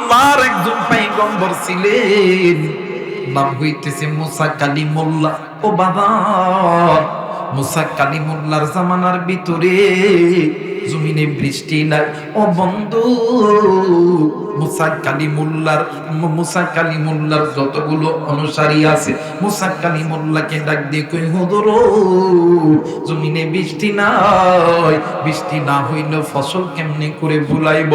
আল্লাহর একজন পয়গম্বর ছিলেন, নাম হইতেছে মুসা কালিমুল্লাহ। ও বাবা, মুসা কালিমুল্লাহর জামানার ভিতরে জমিনে বৃষ্টি নাই। ও বন্ধু, মুসা কালিমুল্লাহর যতগুলো অনুসারী আছে, মুসা কালিমুল্লাহকে ডাক দিয়ে কই, হুজুর জমিনে বৃষ্টি নাই, বৃষ্টি না হইলে ফসল কেমনে করে বুলাইব?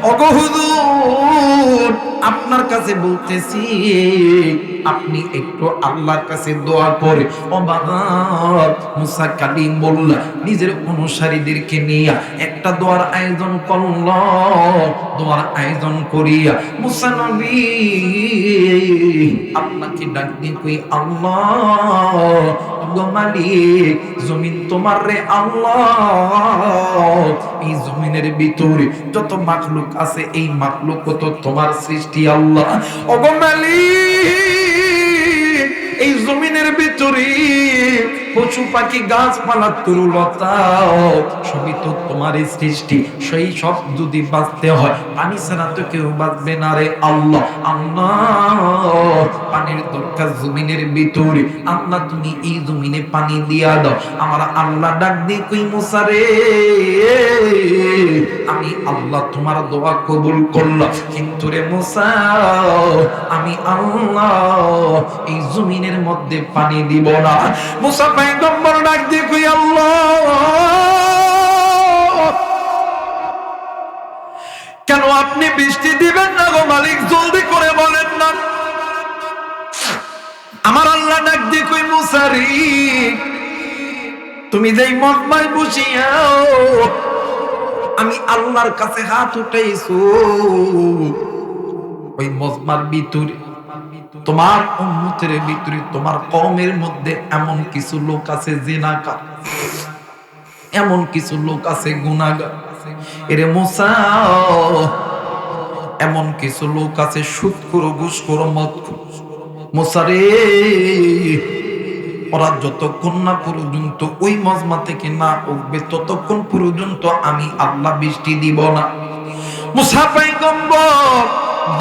ওগো হুজুর, আপনার কাছে বলতেছি, আপনি একটু আল্লাহর কাছে দোয়া করে। ও বাবা, মুসা কালিমুল্লাহ নিজের অনুসারীদেরকে নিয়ে একটা দোয়ার আয়োজন করল। দোয়ার আয়োজন করিয়া মুসা নবী আপনাকে ডাক দিয়ে কই, আল্লাহ গো মালিক, জমিন তোমার রে আল্লাহ, এই জমিনের ভিতরে যত মাখলুক আছে, এই মাখলুক তো তোমার সৃষ্টি আল্লাহ। ও গো মালিক, এই জমিনের ভিতরে পশু পাখি গাছপালা তরুলতা সবই তো তোমার সৃষ্টি। সেই সব যদি বাঁচতে হয়, পানি ছাড়া তো কেউ বাঁচবে না রে আল্লাহ। আল্লাহ, পানির দরকার জমিনের ভিতরে, আল্লাহ তুমি এই জমিনে পানি দিয়া দাও। আমার আল্লাহ ডাক দিয়ে কই, মুসা রে, আমি আল্লাহ তোমার দোয়া কবুল করলাম, কিন্তু রে মুসা, আমি আল্লাহ এই জমিনের মধ্যে পানি দিব না। মুসা পয়গম্বর ডাক দিয়ে কই, আল্লাহ, কেন আপনি বৃষ্টি দিবেন না গো মালিক? জলদি করে বলেন না। আমার আল্লাহ ডাক দিয়ে কই, মুসা রে, তুমি যেই মজমায় বসিয়া আমি আল্লাহর কাছে হাত উঠাইছো, ওই মজমার ভিতরে তোমার উম্মতের ভিতরে, তোমার কওমের মধ্যে এমন কিছু লোক আছে জিনাকার, এমন কিছু লোক আছে গুনাহগার। এরে মুসা, এমন কিছু লোক আছে সুদখোর, ঘুষখোর, মদখোর। মুসা রে, ওরা যতক্ষণ না পর্যন্ত ওই মজমা থেকে না উঠবে, ততক্ষণ পর্যন্ত আমি আল্লাহ বৃষ্টি দিব না। মুসা পয়গম্বর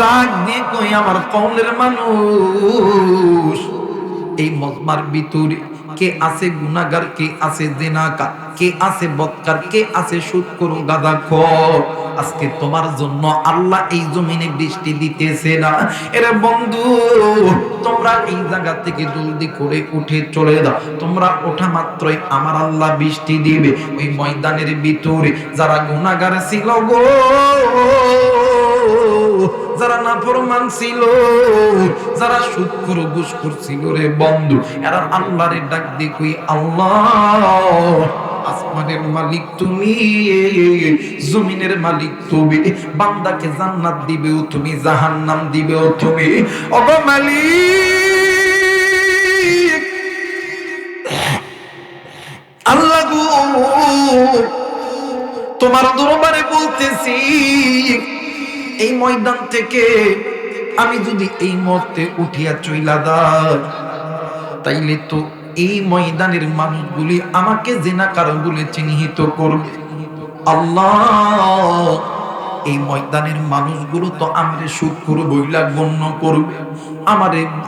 ডাক দিয়ে কই, আমার কওমের মানুষ, এই মজমার ভিতরে কে আছে গুনাহগার, কে আছে জিনাকার, কে আছে বদকার, কে আছে সুদখোর, গাঁজাখোর? আজকে তোমার জন্য আল্লাহ এই জমিনে বৃষ্টি দিতেছে না। এরে বন্ধু, তোমরা এই জায়গা থেকে জলদি করে উঠে চলে দাও। তোমরা ওঠা মাত্রই আমার আল্লাহ বৃষ্টি দিবে। ওই ময়দানের ভিতরে যারা গুনাহগার ছিল গো, যারা নাফরমান ছিল, যারা সুদখোর, ঘুষখোর ছিল রে বন্ধু, এরা আল্লাহরে ডাক দিয়ে কই, আল্লাহ, আসমানের মালিক তুমি, জমিনের মালিক তুমি, বান্দাকে জান্নাত দিবেও তুমি, জাহান্নাম দিবেও তুমি। ওগো মালিক, আল্লাহ গো, তোমার দরবারে বলতেছি, এই ময়দান থেকে আমি যদি এই মুহূর্তে উঠিয়া চইলা দাও, তাইলে তো এই ময়দানের মানুষগুলি আমাকে জিনাকার বলে চিহ্নিত করবে। আল্লাহ, এই ময়দানের মানুষগুলো তো আমারে সুদখোর বইলা গণ্য করবে,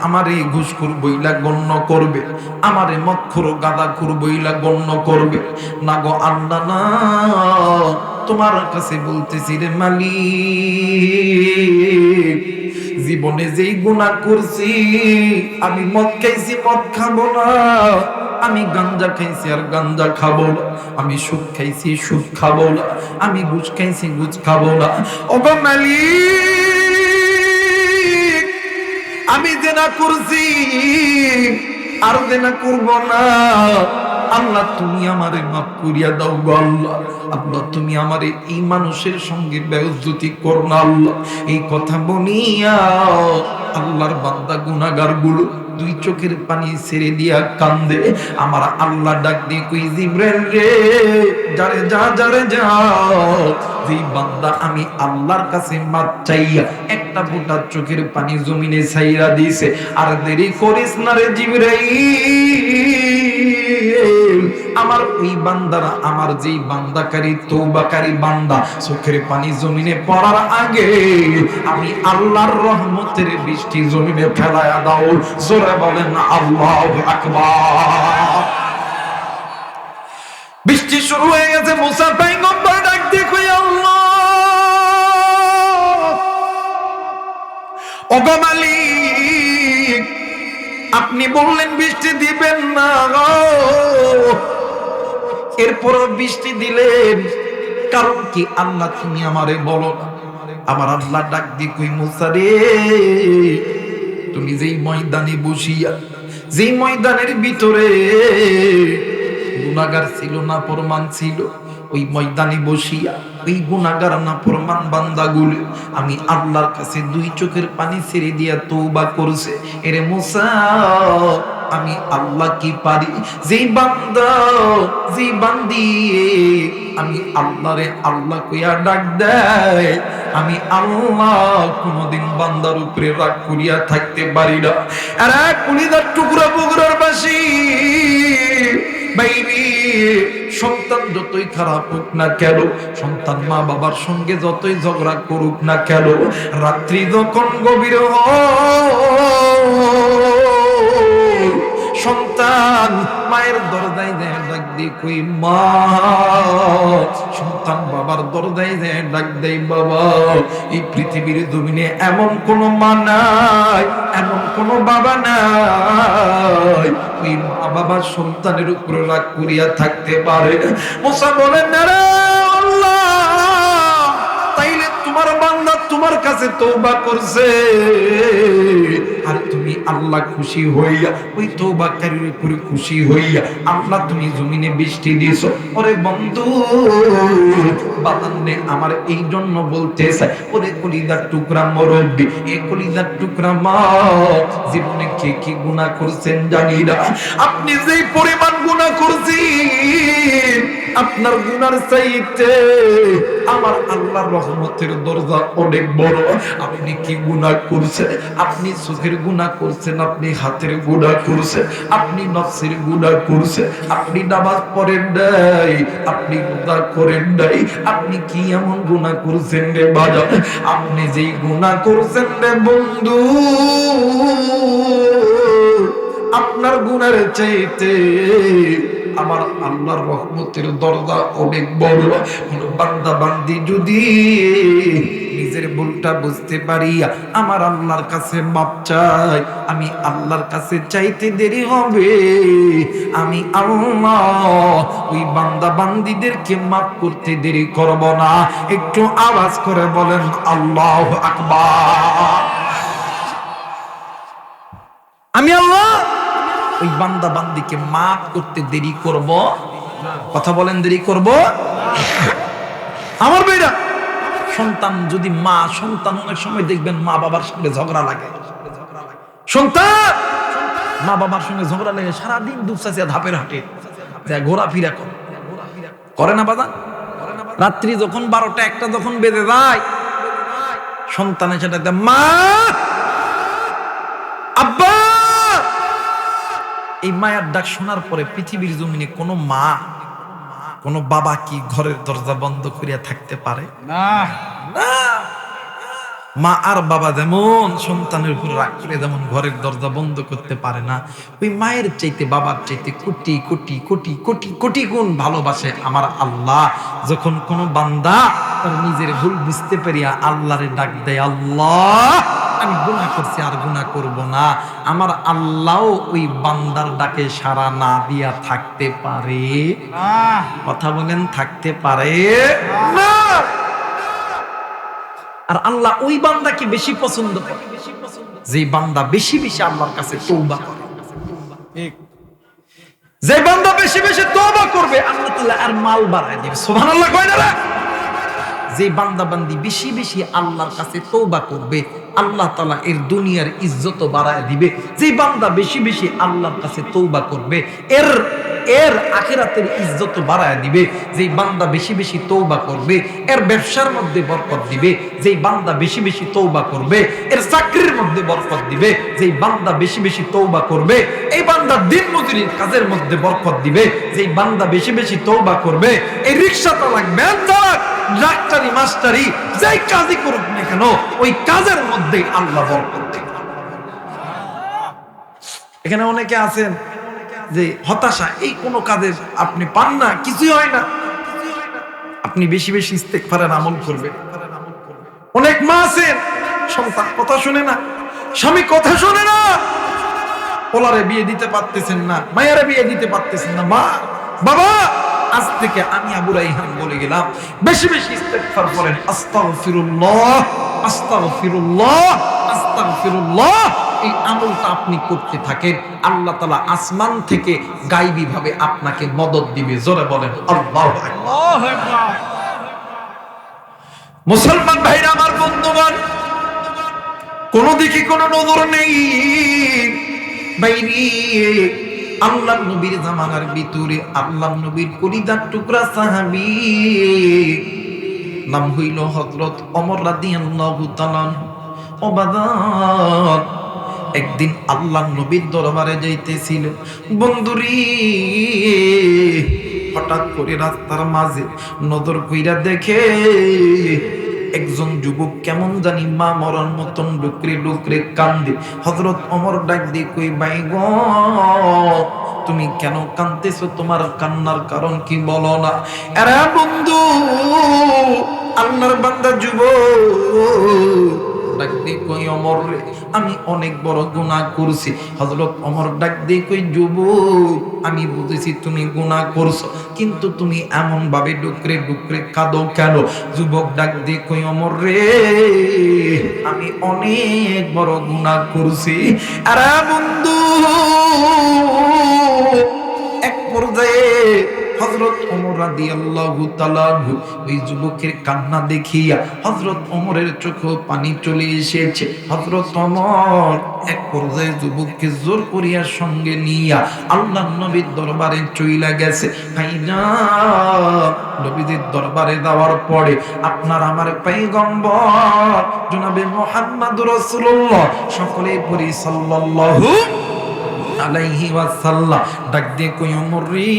আমারে ঘুষখোর বইলা গণ্য করবে, আমারে মদখোর, গাঁজাখোর বইলা গণ্য করবে না গো আল্লাহ। না, তোমার কাছে বলতেছি রে মালিক, জীবনে যেই গুনাহ করছি, আমি মদ খাইছি, মদ খাবো না, আমি গাঞ্জা খাইছি আর গাঞ্জা খাবো না, আমি সুদ খাইছি, সুদ খাবো না, আমি ঘুষ খাইছি, ঘুষ খাবো না। ওগো মালিক, আমি জেনা করছি আর জেনা করব না। আল্লাহ, তুমি আমারে মাফ করিয়া দাও গো আল্লাহ। আল্লাহ, তুমি আমারে এই মানুষের সঙ্গে বেইজ্জতি করো না আল্লাহ। এই কথা বলিয়া আল্লাহর বান্দা গুনাহগার গুলো দুই চোখের পানি ছেড়ে দিয়া কান্দে। আমার আল্লাহ ডাক দিয়ে কই, জিবরাইল রে, যারে যা, যারে যা, যেই বান্দা আমি আল্লাহর কাছে মাপ চাইয়া একটা ফোঁটা চোখের পানি জমিনে ছাইরা দিছে, আর দেরি করিস না রে জিবরাইল, আমার ওই বান্দারা, আমার যেই বান্দাকারী তওবাকারী বান্দা চোখের পানি জমিনে পড়ার আগে আমি আল্লাহর রহমতের বৃষ্টি জমিনে ফেলায়া দাও। জোরে বলেন আল্লাহু আকবার। বৃষ্টি শুরু হয়ে গেছে। মুসা পয়গম্বর ডাক দিয়ে কই, আল্লাহ ওগো মালিক, আপনি বললেন বৃষ্টি দিবেন না, এরপরও বৃষ্টি দিলেন, কারণ কি আল্লাহ তুমি আমারে বলো না। আমার আল্লাহ ডাক দিয়ে কই, মুসা রে, তুমি যেই ময়দানে বসিয়া, যেই ময়দানের ভিতরে গুনাহগার ছিল না ফরমান ছিল, ওই ময়দানে বসিয়া ওই গুনাহগার না ফরমান বান্দাগুলো আমি আল্লাহর কাছে দুই চোখের পানি ছেড়ে দিয়া তওবা করছে। এরে মুসা, আমি আল্লাহ কি পারি, যেই বান্দা যেই বান্দি আমি আল্লাহরে আল্লাহ কইয়া ডাক দেয়, আমি আল্লাহ কোনদিন বান্দার উপরে রাগ করিয়া থাকতে পারি না। আর কুলিদার টুকরা বগুড়ার বাসী বাইরে, সন্তান যতই খারাপ হোক না কেন, সন্তান মা বাবার সঙ্গে যতই ঝগড়া করুক না কেন, রাত্রি যখন গভীর সন্তান মায়ের দরজায় যায় ডাক দিয়ে কই মা, সন্তান বাবার দরজায় যায় ডাক দেয় বাবা। এই পৃথিবীর জমিনে এমন কোন মা নাই, এমন কোন বাবা নাই ওই মা বাবা সন্তানের উপরে রাগ করিয়া থাকতে পারে। মুসা বলেন না রে আল্লাহ, তাইলে তোমার বান্দা তোমার কাছে তওবা করছে, আর তুমি আল্লাহ খুশি হইয়া ওই তওবাকারীর উপরে খুশি হইয়া আল্লাহ তুমি জমিনে বৃষ্টি দিয়েছো। ওরে বন্ধু বাদান্নে আমার এই জন্য বলতে চাই, ওরে কলিজার টুকরা মুরব্বি, এ কলিজার টুকরা মা, জীবনে কে কি গুনাহ করছেন জানি না, আপনি যেই পরিমাণ গুনাহ করছেন আপনার গুনার চাইতে আমার আল্লাহর রহমতের দরজা অনেক বড়। আপনি কি গুনাহ করছেন? আপনি চোখের গুনাহ করছেন, আপনি হাতের গুনাহ করছেন, আপনি নফসের গুনাহ করছেন, আপনি নামাজ পড়েন নাই, আপনি রোজা করেন নাই, আপনি কি এমন গুনাহ করছেন রে বাজার? আপনি যেই গুনাহ করছেন রে বন্ধু, আপনার গুনার চাইতে আমার আল্লাহর রহমতের দরজা অনেক বড়। কোন বান্দা বান্দি যদি নিজের ভুলটা বুঝতে পারি আমার আল্লাহর কাছে মাপ চাই, আমি আল্লাহর কাছে চাইতে দেরি হবে, আমি আল্লাহ ওই বান্দা বান্দিদেরকে মাপ করতে দেরি করব না। একটু আওয়াজ করে বলেন আল্লাহু আকবার। আমি আল্লাহ ওই বান্দা বান্দিকে মাফ করতে দেরি করব, কথা বলেন দেরি করব। আমার ভাইরা, সন্তান যদি মা সন্তান অনেক সময় দেখবেন মা বাবার সঙ্গে ঝগড়া লাগে, সন্তান মা বাবার সঙ্গে ঝগড়া লাগে, সারাদিন দুপচাচিয়া ধাপের হাটে ঘোরাফেরা করে না বাবা। রাত্রি যখন 12টা 1টা যখন বেজে যায়, সন্তানের সেটাতে মা আব্বা, এই মায়ের ডাক শোনার পরে পৃথিবীর জমিনে কোনো মা কোনো বাবা কি ঘরের দরজা বন্ধ করিয়া থাকতে পারে না? মা আর বাবা যেমন সন্তানের উপর রাগ করে যেমন ঘরের দরজা বন্ধ করতে পারে না, ওই মায়ের চাইতে বাবার চাইতে কোটি কোটি কোটি কোটি কোটি গুণ ভালোবাসে আমার আল্লাহ। যখন কোনো বান্দা তার নিজের ভুল বুঝতে পারিয়া আল্লাহরে ডাক দেয়, আল্লাহ আমি গুনাহ করছি আর গুনাহ করব না, আমার আল্লাহ ওই বান্দার ডাকে সাড়া না দিয়া থাকতে পারে না? কথা বলেন, থাকতে পারে না। আর আল্লাহ ওই বান্দাকে বেশি পছন্দ করে যে বান্দা বেশি বেশি আল্লাহর কাছে তওবা করে। যে বান্দা বেশি বেশি তওবা করবে আল্লাহ তাআলা আর মাল বাড়ায় দিবে। সুবহানাল্লাহ কয় না রে? যে বান্দা বান্দি বেশি বেশি আল্লাহর কাছে তওবা করবে আল্লাহ তাআলা এর দুনিয়ার ইজ্জত বাড়ায় দিবে। যে বান্দা বেশি বেশি আল্লাহর কাছে তওবা করবে এর আখিরাতের ইজ্জত বাড়ায় দিবে। যেই বান্দা বেশি বেশি তওবা করবে এর ব্যবসার মধ্যে বরকত দিবে। যেই বান্দা বেশি বেশি তওবা করবে এর চাকরির মধ্যে বরকত দিবে। যেই বান্দা বেশি বেশি তওবা করবে এই বান্দা দিন মজুরির কাজের মধ্যে বরকত দিবে। যেই বান্দা বেশি বেশি তওবা করবে এই রিকশা চালক, ভ্যান চালক, ডাক্তারি, মাস্টারি, যেই কাজই করুক না কেন ওই কাজের মধ্যে আল্লাহ বরকত দিবে। এখানে অনেকে আছেন যে হতাশা, এই কোন কাজে আপনি পান না, কিছুই হয় না। আপনি বেশি বেশি ইস্তেগফারের আমল করবেন। অনেক মা আছেন সন্তান কথা শুনে না, স্বামী কথা শুনে না, পোলারে বিয়ে দিতে পারতেছেন না, মায়েরা বিয়ে দিতে পারতেছেন না। মা বাবা আজ থেকে আমি আবু রাইহান বলে গেলাম, বেশি বেশি ইস্তেগফার করেন। আস্তাগফিরুল্লাহ, আস্তাগফিরুল্লাহ, আস্তাগফিরুল্লাহ। এই আমলটা আপনি করতে থাকেন, আল্লাহ তাআলা আসমান থেকে গায়বী ভাবে আপনাকে মদদ দিবে। জোরে বলেন আল্লাহু আকবার। আল্লাহু আকবার। মুসলমান ভাইরা আমার, বন্ধুগণ, কোন দিকে কোন নজর নেই বাইরে। আল্লাহ নবীর জামানার ভিতরে আল্লাহ নবীর কলিজার টুকরা সাহাবী নাম হইল হযরত ওমর রাদিয়াল্লাহু তাআলা। ওবাদান একদিন আল্লাহ নবীর দরবারে যাইতেছিল। বন্ধুরি হঠাৎ করে রাস্তার মাঝে নজর কইরা দেখে একজন যুবক কেমন জানি মা মরার মতন ডুকরে ডুকরে কান্দে। হযরত ওমর ডাক দিয়ে কই, ভাই গো তুমি কেন কাঁদতেছো? তোমার কান্নার কারণ কি বলো না? আরে বন্ধু, আল্লাহর বান্দা যুবক ডাক দিয়ে কই, ওমর রে আমি অনেক বড় গুনাহ করছি। হযরত ওমর ডাক দিয়ে কই, যুবক আমি বুঝেছি তুমি গুনাহ করছো, কিন্তু তুমি এমন ভাবে ডুকরে ডুকরে কাঁদো কেন? যুবক ডাক দিয়ে কই, ওমর রে আমি অনেক বড় গুনাহ করছি। আরে বন্ধু, এক পর্যায়ে হযরত ওমর রাদিয়াল্লাহু তাআলা ওই যুবকের কান্না দেখিয়া হযরত ওমরের চোখে পানি চলে এসেছে। হযরত ওমর এক পর্যায়ে যুবককে জোর করিয়া সঙ্গে নিয়া আল্লাহর নবীর দরবারে চইলা গেছে। ভাইজান, নবীদের দরবারে যাওয়ার পরে আপনার আমার পয়গম্বর জনাবে মুহাম্মদুর রাসূলুল্লাহ সকলে পড়ি সাল্লাল্লাহু আলাইহি ওয়াসাল্লাম ডাক দিয়ে কই, ওমর রে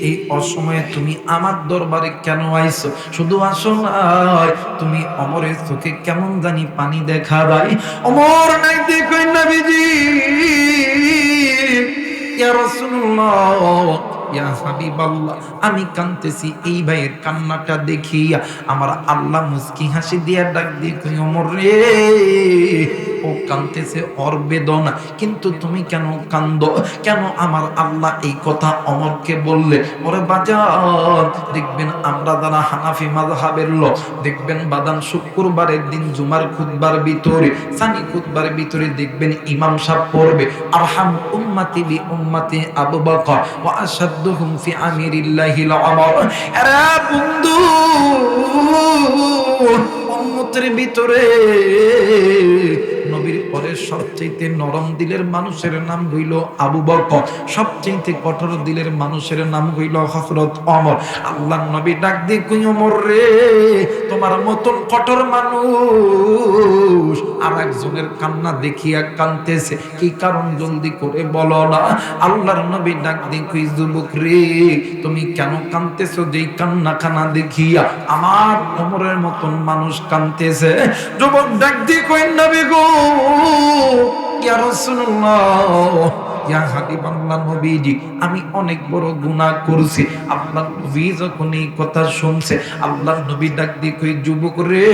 এই অসময়ে তুমি আমার দরবারে কেন আইছো? শুধু আসো নাই, তুমি ওমরের চোখে কেমন জানি পানি দেখা যায়। ওমর ডাক দিয়ে কই, নবীজি, ইয়া রাসূলুল্লাহ, ইয়া হাবিবাল্লাহ, আমি কাঁদতেছি এই ভাইয়ের কান্নাটা দেখিয়া। আমার আল্লাহ মুস্কি হাসি দিয়া ডাক দিয়ে কই, ওমর রে ও কাঁদতেছে ওর বেদনা, কিন্তু তুমি কেন কান্দো? কেন আমার আল্লাহ এই কথা ওমরকে বললে? ওরে বাজান, দেখবেন আমরা যারা হানাফি মাযহাবের লোক, দেখবেন বাদান শুক্রবারের দিন জুমার খুতবার ভিতরে, সানি খুতবার ভিতরে দেখবেন ইমাম সাহেব পড়বে, আরহাম উম্মতি বি উম্মতি আবু বকর ওয়া আশাদ্দুহুম ফি আমিরিল্লাহিল ওমর। আরে বন্ধু, উম্মতের ভিতরে নবীর পরে সবচেয়ে নরম দিলের মানুষের নাম হইল আবু বকর, সবচেয়ে কঠোর দিলের মানুষের নাম হইল হযরত ওমর। আল্লাহর নবী ডাক দিয়ে কই, ওমর রে তোমার মতন কঠোর মানুষ আর একজনের কান্না দেখিয়া কাঁদতেছে, কি কারণ জলদি করে বলো না? আল্লাহর নবী ডাক দিয়ে কই, যুবক রে তুমি কেন কাঁদতেছো যেই কান্না খানা দেখিয়া আমার ওমরের মতন মানুষ কাঁদতেছে? যুবক ডাক দিয়ে কই, নবী গো, ইয়া রাসূলুল্লাহ, ইয়া হাবিবাল্লাহ, নবীজি আমি অনেক বড় গুনাহ করছি। আল্লাহর নবী যখন এই কথা শুনছে, আল্লাহর নবী ডাক দিয়ে কই, যুবক রে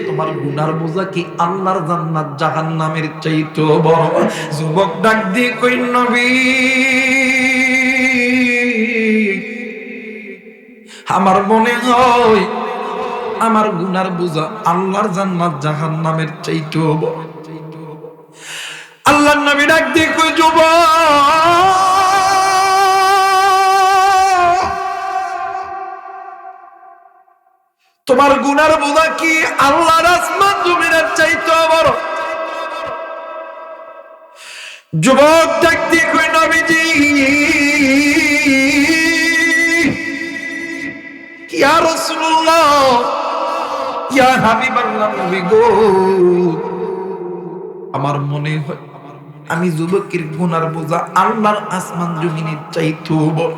তোমার গুনার বোঝা কি আল্লাহর জান্নাত জাহান্নামের চাইতে বড়? যুবক ডাক দিয়ে কই, নবী আমার মনে হয় আমার গুনার বোঝা আল্লাহর জান্নাত জাহান্নামের চাইতে বড়। আল্লাহর নবী ডাক দিয়ে কই, যুবক তোমার গুনার বোঝা কি আল্লাহর আসমান জমিনের চাইতে বড়? যুবক ডাক দিয়ে কই নবীজি ইয়া রাসূলুল্লাহ ইয়া হাবিবাল্লাহ নবী গো আমার মনে হয় আমি যুবকের গুনার বোঝা আল্লাহর আসমান জমিনের চাইতেও বড়।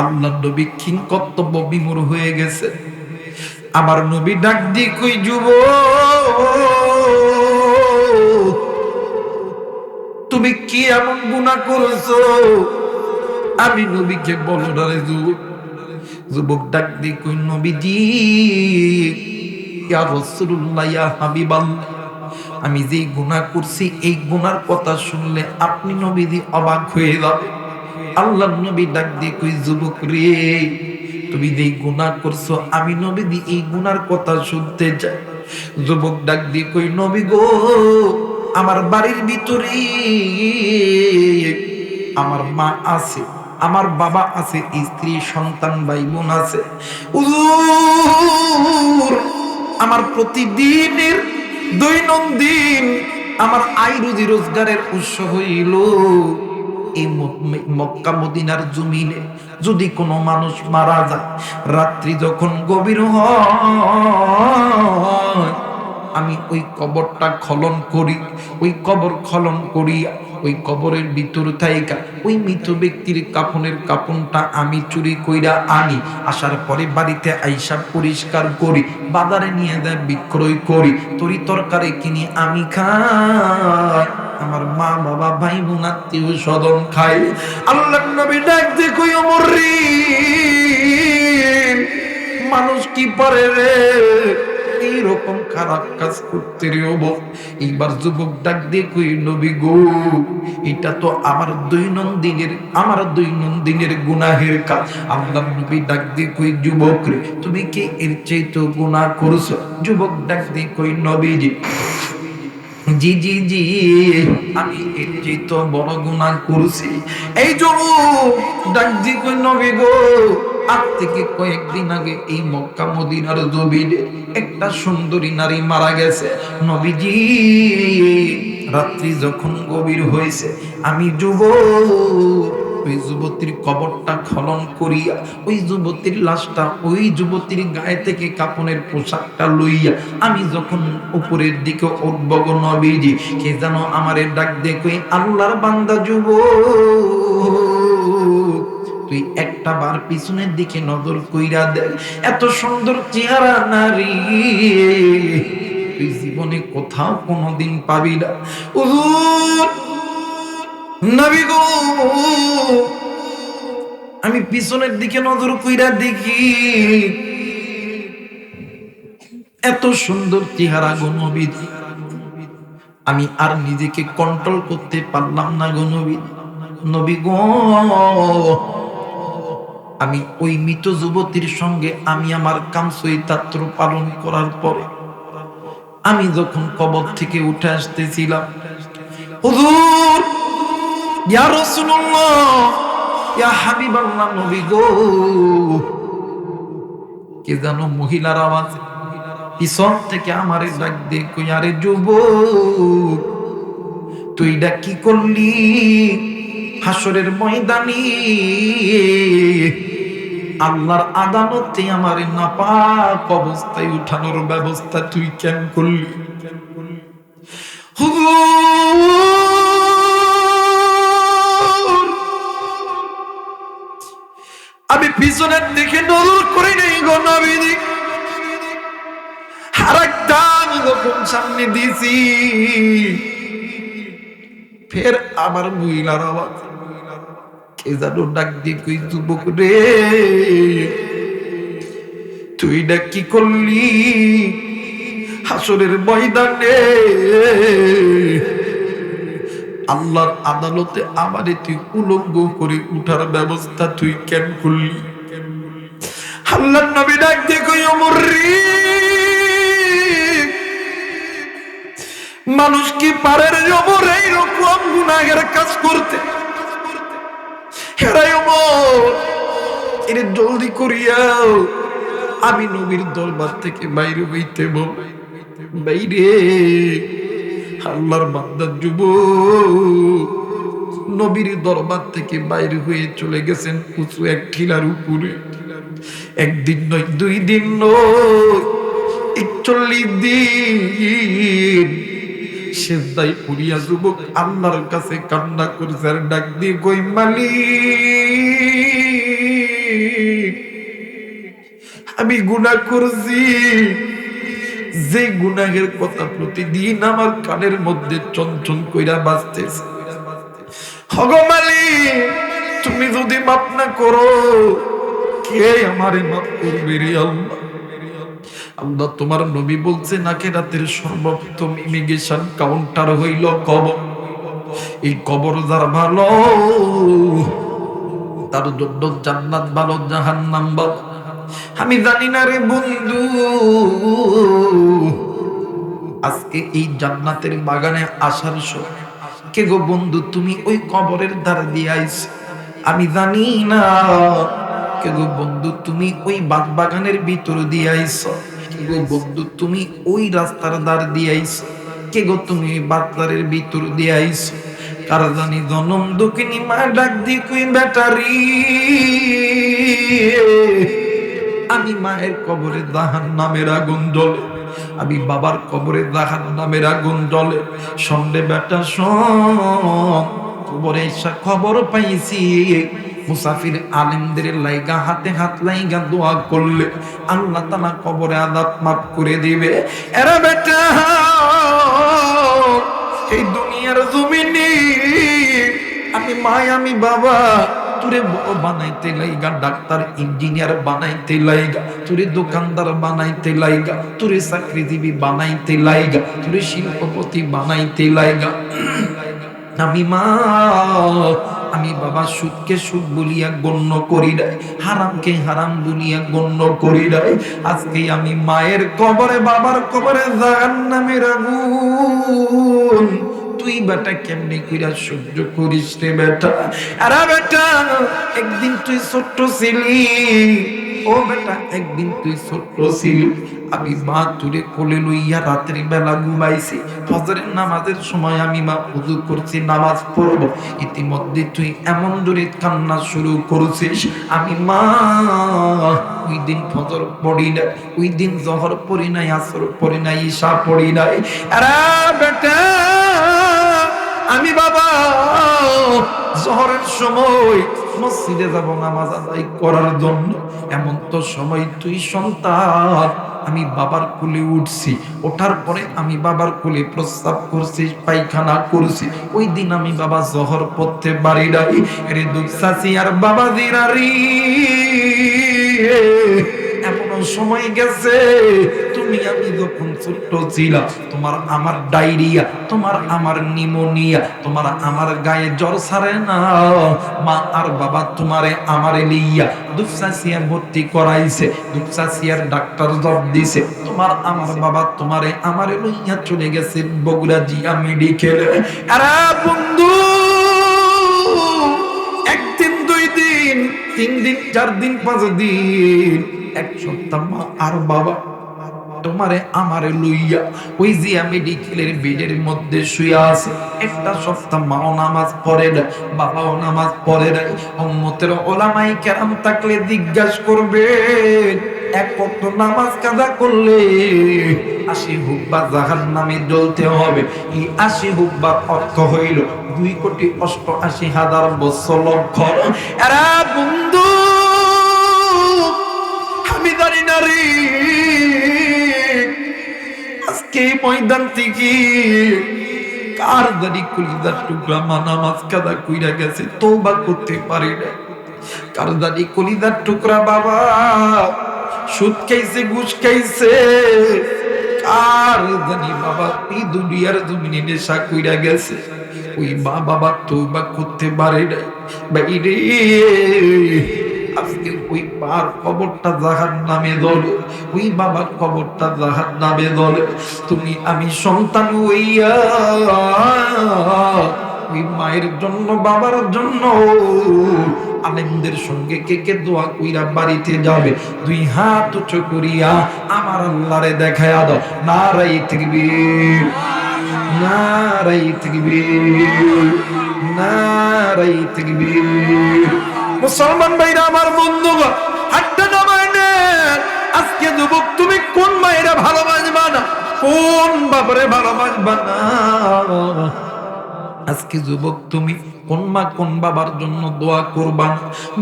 আল্লাহর নবী কিং কর্তব্য বিমূঢ় হয়ে গেছে। আমার নবী ডাক দিয়ে কই যুবক তুমি কি এমন গুনাহ করেছো? আমি নবীকে বলো না রে যুবক। যুবক ডাক দিয়ে কই নবীজি ইয়া রাসূলুল্লাহ ইয়া হাবিবাল্লাহ আমি যে গুনাহ করছি এই গুনার কথা শুনলে আপনি নবীজি অবাক হয়ে যাবেন। আল্লাহর নবী ডাক দিয়ে কই যুবক রে তুমি যে গুনাহ করছো আমি নবীজি এই গুনার কথা শুনতে চাই। যুবক ডাক দিয়ে কই নবী গো আমার বাড়ির ভিতরে আমার মা আছে, আমার বাবা আছে, স্ত্রী সন্তান ভাই বোন আছে। হুজুর আমার প্রতিদিনের দৈনন্দিন আমার আয় রুজি রোজগারের উৎস হইল এই মক্কা মদিনার জমিনে যদি কোনো মানুষ মারা যায় রাত্রি যখন গভীর হয় আমি ওই কবরটা খনন করি, ওই কবর খনন করিয়া ওই কবরের ভিতর থাইকা ওই মৃত ব্যক্তির কাফনের কাফনটা আমি চুরি কইরা আনি, আসার পরে বাড়িতে আইসা পরিষ্কার করি, বাজারে নিয়ে যায় বিক্রয় করি, তরি তরকারি কিনি আমি খাই, আমার মা বাবা ভাই বোন আত্মীয় স্বজন খাই। আল্লাহর নবী ডাক দিয়ে কই ওমর রে মানুষ কি পারে রে এইরকম খারাপ কাজ করতে রে ওমর। এইবার যুবক ডাক দিয়ে কই নবী গো এটা তো আমার দৈনন্দিনের গুনাহের কাজ। আল্লাহর নবী ডাক দিয়ে কই যুবক রে তুমি কি এর চাইতে গুনাহ করছো? যুবক ডাক দিয়ে কই নবীজি জি জি জি আমি এর চাইতে বড় গুনাহ করছি। এই যুবক ডাক দিয়ে কই নবী গো আজ থেকে কয়েকদিন আগে এই মক্কা মদিনার জমিনে একটা সুন্দরী নারী মারা গেছে। নবীজি রাত্রি যখন গভীর হয়েছে আমি যুবক ওই যুবতীর কবরটা খনন করিয়া ওই যুবতীর লাশটা ওই যুবতীর গায়ে থেকে কাপনের পোশাকটা লইয়া আমি যখন উপরের দিকে উঠব গো নবীজি কে যেন আমারে ডাক দিয়ে কই আল্লাহর বান্দা যুবক তুই একটা বার পিছনের দিকে নজর কইরা দে, এত সুন্দর চেহারা নারী তুই জীবনে কোথাও কোনোদিন পাবি না। হুজুর নবী গো আমি পিছনের দিকে নজর কইরা দেখি এত সুন্দর চেহারা গো নবী, আমি আর নিজেকে কন্ট্রোল করতে পারলাম না গো নবী। নবী গো আমি ওই মৃত যুবতীর সঙ্গে আমি আমার কামসইতাত্র পালন করার পরে আমি যখন কবর থেকে উঠে আসতেছিলাম হুজুর ইয়া রাসূলুল্লাহ ইয়া হাবিবাল্লাহ নবী গো কে যেন মহিলার আওয়াজ পিছন থেকে আমারে ডাক দিয়ে কই আরে যুবক তুই এটা কি করলি? হাসরের ময়দানে আল্লাহর আদালতে আমারে নাপাক অবস্থায় উঠানোর ব্যবস্থা তুই কেন করলি? আমি পিছনের দিকে নজর করে নেই গো নবীজি, আরেকটা আমি যখন সামনে দিয়েছি ফের আমার মহিলার আওয়াজ কে যেন ডাক দিয়ে কই যুবক রে তুই এটা কি করলি? হাসরের ময়দানে আল্লাহর আদালতে আমারে তুই উলঙ্গ করে উঠার ব্যবস্থা তুই কেন করলি? আল্লাহর নবী ডাক দিয়ে কই ওমর রে মানুষ কি পারে রে ওমর এইরকম গুনাহের কাজ করতে? হেরাই ওমর এর জলদি করিয়াও আমি নবীর দরবার থেকে বাইরে হইতে বল বাইরে আল্লাহর বান্দা যুবক নবীর দরবার থেকে বাইরে হয়ে চলে গেছেন উঁচু এক টিলার উপরে। একদিন নয়, 2 দিন নয়, 41 দিন সেজদায় পড়িয়া যুবক আল্লাহর কাছে কান্না করছে আর ডাক দিয়ে কই, মালিক আমি গুনাহ করছি, যে গুনাহের কথা প্রতিদিন আমার কানের মধ্যে চঞ্চল কইরা বাজতেছে। ওগো মালিক তুমি যদি মাফ না করো কে আমারে মাফ করবে রে আল্লাহ? আল্লাহ তোমার নবী বলছে আখিরাতের সর্বপ্রথম ইমিগ্রেশন কাউন্টার হইল কবর। এই কবর যার ভালো তার জন্য জান্নাত ভালো, জাহান্নাম ভালো। আমি জানি না রে বন্ধু, আজকে এই জান্নাতের বাগানে আসার সময় কে গো বন্ধু তুমি ওই কবরের ধার দিয়ে আইছো? আমি জানি না কে গো বন্ধু তুমি ওই বাগ বাগানের ভিতর দিয়ে আইছো? কে গো বন্ধু তুমি ওই রাস্তার ধার দিয়ে আইছো? কে গো তুমি বাজারের ভিতর দিয়ে আইছো? কার জানি জনম দুঃখিনী মা ডাক দি কই ব্যাটারি, আমি মায়ের কবরে জাহান্নামের আগুন জ্বলে, আমি বাবার কবরে জাহান্নামের আগুন জ্বলে। সন্ধ্যে বেটা শোন, কবরে এসে খবর পাইছি মুসাফির আলেমদের লাইগা হাতে হাত লাইগা দোয়া করলে আল্লাহ তাআলা কবরে আযাব মাফ করে দিবে। এরা বেটা এই দুনিয়ার জমিনে আমি মা আমি বাবা তুরে বড় বানাইতে লাইগা, ডাক্তার ইঞ্জিনিয়ার বানাইতে লাইগা, তুরে দোকানদার বানাইতে লাইগা, তুরে চাকরিজীবী বানাইতে লাইগা, তুরে শিল্পপতি বানাইতে লাইগা। আমি মা আমি বাবা সুদকে সুদ বলিয়া গণ্য করি নাই, হারামকে হারাম বলিয়া গণ্য করি নাই। আজকে আমি মায়ের কবরে বাবার কবরে জাহান্নামের আগুন তুই বেটা কেমনে কইরা সহ্য করিস রে বেটা? আরে বেটা একদিন তুই ছোট্ট ছিলি, ও বেটা একদিন তুই ছোট্ট ছিলি, আমি মা তুরে কোলে লইয়া রাতের বেলা ঘুমাইছি, ফজরের নামাজের সময় আমি মা ওযু করছি নামাজ পড়ব, ইতিমধ্যে তুই এমন জোরে কান্না শুরু করছিস। আমি মা ওই দিন ফজর পড়ি নাই, ওই দিন জহর পড়ি নাই, আসর পড়ি নাই, ঈশা পড়ি নাই। আরে বেটা আমি বাবা জোহরের সময় মসজিদে যাব নামাজ আদায় করার জন্য, এমন তো সময় তুই সন্তান আমি বাবার কোলে উঠছি, ওঠার পরে আমি বাবার কোলে প্রস্রাব করছি, পায়খানা করছি, ওই দিন আমি বাবা জোহর পড়তে পারি নাই রে দুঃসাসি আর বাবা দিরারি। এমন সময় গেছে তুমি আমি যখন ছোট্ট ছিলাম তোমার আমার ডায়রিয়া, তোমার আমার নিউমোনিয়া, তোমার আমার গায়ে জ্বর ছাড়ে না, মা আর বাবা তোমারে আমারে লইয়া দুপচাচিয়া ভর্তি করাইছে, দুপচাচিয়ার ডাক্তার জব দিছে, তোমার আমার বাবা তোমারে আমারে লইয়া চলে গেছে বগুড়া জিয়া মেডিকেলে। আরে বন্ধু একদিন 2 দিন 3 দিন 4 দিন 5 দিন 1 সপ্তাহ মা আর বাবা তোমারে আমারে লইয়া ওই জিয়া মেডিকেলের বেডের মধ্যে শুয়ে আছে। একটা সপ্তাহ মাও নামাজ পড়ে না, বাবাও নামাজ পড়ে না। উম্মতের ওলামাই কেরাম থাকলে জিজ্ঞাসা করবে 1 ওয়াক্ত নামাজ কাজা করলে 80 হুব্বা জাহান্নামে জ্বলতে হবে। এই 80 হুব্বার অর্থ হইল 2,88,000 বছর লক্ষ। এরা বন্ধু আমি জানি না রে আজকে ময়দান থেকে কার দাড়ি কলিজার টুকরা মা নামাজ কাদা কইরা গেছে, তওবা করতে পারে না। কার দাড়ি কলিজার টুকরা বাবা সুদ খাইছে, ঘুষ খাইছে, কার জানি বাবা এই দুনিয়ার জমিনে নেশা কইরা গেছে, ওই মা বাবা তওবা করতে পারে না। বাইরে আজকে ওই পার কবরটা জাহান্নামে জ্বলে, ওই বাবার কবরটা জাহান্নামে জ্বলে। তুমি আমি সন্তান হইয়া ওই মায়ের জন্য বাবার জন্য আলেমদের সঙ্গে কে কে দোয়া কইরা বাড়িতে যাবে? 2 হাত উঁচু করিয়া আমার আল্লাহরে দেখায়া দাও। নারায়ে তাকবীর, নারায়ে তাকবীর, নারায়ে তাকবীর। মুসলমান ভাইরা আমার, বন্ধুগণ, হাতটা নামায় নেন। আজকে যুবক, তুমি কোন মায়েরা ভালোবাসবা না, কোন বাবারে ভালোবাসবা না? আজকে যুবক, তুমি কোন মা কোন বাবার জন্য দোয়া করবা?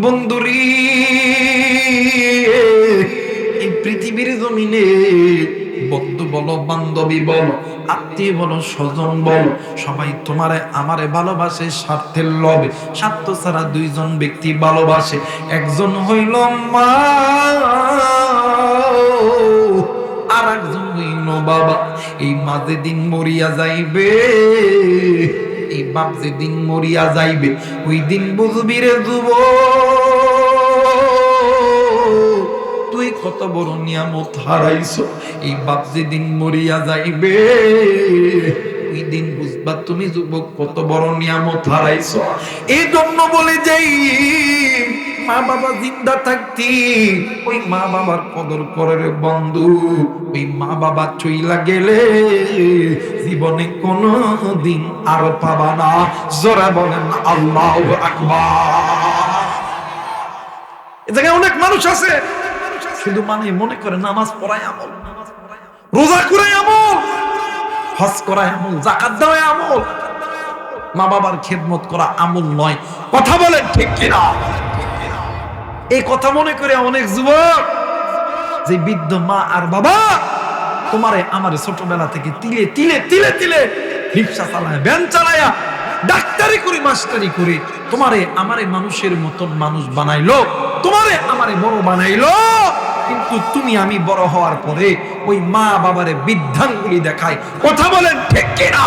বন্ধুরি, এই পৃথিবীর জমিনে বন্ধু বলো, বান্ধবী বলো, আত্মীয় বলো, স্বজন বলো, সবাই তোমারে আমারে ভালোবাসে স্বার্থের লোভে। স্বার্থ ছাড়া দুইজন ব্যক্তি ভালোবাসে, একজন হইল মা, আর একজন হইল বাবা। এই মা যেদিন মরিয়া যাইবে, এই বাপ যেদিন মরিয়া যাইবে, ওই দিন বুঝবি রে যুবক, তুই কত বড় নিয়ামত হারাইছো। এই বাপ যেদিন মরিয়া যাইবে, ওই দিন বুঝবা তুমি যুবক কত বড় নিয়ামত হারাইছো। এই জন্য বলে যাই, মা বাবা জিন্দা থাকতি ওই মা বাবার কদর করে রে বন্ধু। ওই মা বাবা চইলা গেলে জীবনে কোনো দিন আর পাবা না। জোরে বলেন আল্লাহু আকবার। এ জায়গায় অনেক মানুষ আছে শুধু মনে করে নামাজ পড়ায় আমল, রোজা করে আমল, হজ করা আমল, যাকাত দেওয়া আমল, মা বাবার খেদমত করা আমল নয়। কথা বলেন ঠিক কিনা? এই কথা মনে করে অনেক যুবক, যে বৃদ্ধ মা আর বাবা তোমারে আমারে ছোটবেলা থেকে তিলে তিলে তিলে তিলে রিকশা চালায়, ভ্যান চালায়া, ডাক্তারি করে, মাস্টারি করে তোমারে আমারে মানুষের মতন মানুষ বানাইলো, তোমারে আমারে বড় বানাইলো। কিন্তু তুমি আমি বড় হওয়ার পরে ওই মা বাবারে বৃদ্ধাঙ্গুলি দেখায়। কথা বলেন ঠিক কিনা?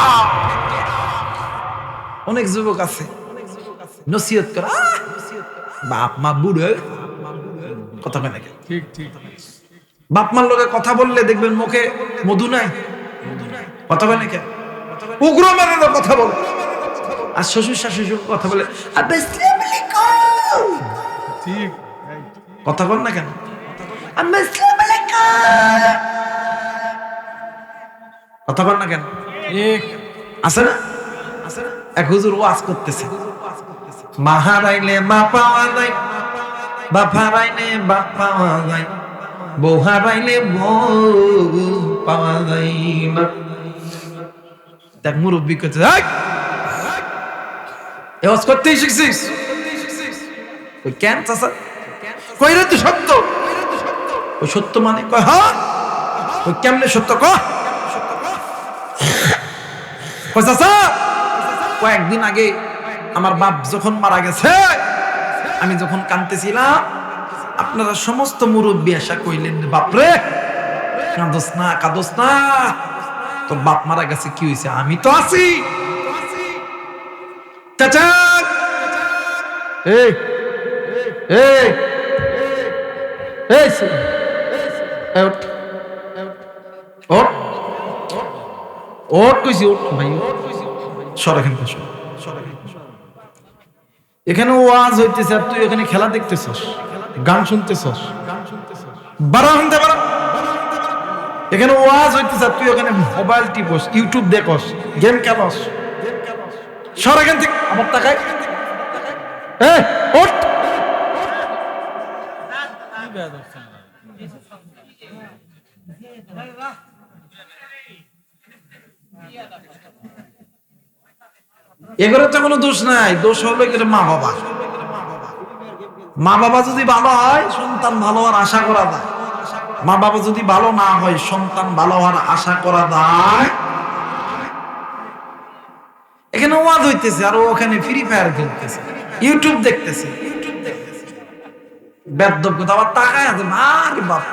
অনেক যুবক আছে নসিহত করে, বাপ মা বুড়ো, কথা বলে নাকি? ঠিক ঠিক। বাপ মার লোকে কথা বললে দেখবেন মুখে মধু নাই, কথা বলে নাকি? উগ্র মানে কথা বলে। আর শ্বশুর শাশুড়ি কথা বলে, ঠিক কথা বল না কেন? কথা বল না কেন? আছে না? এক হুজুর ওয়াজ করতেছে, মা হারাইলে মা পাওয়া যায়, বাপ হারাইলে বাপ পাওয়া যায়, বউ হারাইলে বউ পাওয়া যায় না। দেখ মুরব্বী করতে, ওয়াজ করতেই শিখছিস? ওই কেন চাচা? কইরে তুই সত্য? ওই সত্য মানে কয়, হ্যাঁ ওই কেমনে সত্য কয় চাচা? কয়েকদিন আগে আমার বাপ যখন মারা গেছে, আমি যখন কাঁদতেছিলাম, আপনারা সমস্ত মুরব্বী আশা কইলেন, বাপরে কাঁদোস না, কাঁদোস না, তোর বাপ মারা গেছে, কি হয়েছে? আমি তো আছি। চাচা এই এই এই ওঠ ওঠ ওঠ কইছি, ওঠ ভাই, সর এখান থেকে, এখানে ওয়াজ হইতেছে আর তুই এখানে খেলা দেখতেছস, গান শুনতেছস, বাড়া হতে পারা। এখানে ওয়াজ হইতেছে আর তুই এখানে মোবাইল টিপস, ইউটিউব দেখস, গেম খেলস। সর এখান থেকে, আমার তাকায়, এই ওঠ। এগুলো তো কোনো দোষ নাই, দোষ হলো এগুলো মা বাবা। মা বাবা যদি ভালো হয় সন্তান ভালো হওয়ার আশা করা যায়, মা বাবা যদি ভালো না হয় সন্তান ভালো হওয়ার আশা করা যায়। এখানে ওয়াজ হইতেছে আর ওখানে ফ্রি ফায়ার খেলতেছে, ইউটিউব দেখতেছে, বেদ্যজ্ঞতা আবার তাকায় আছে। আরে বাপ,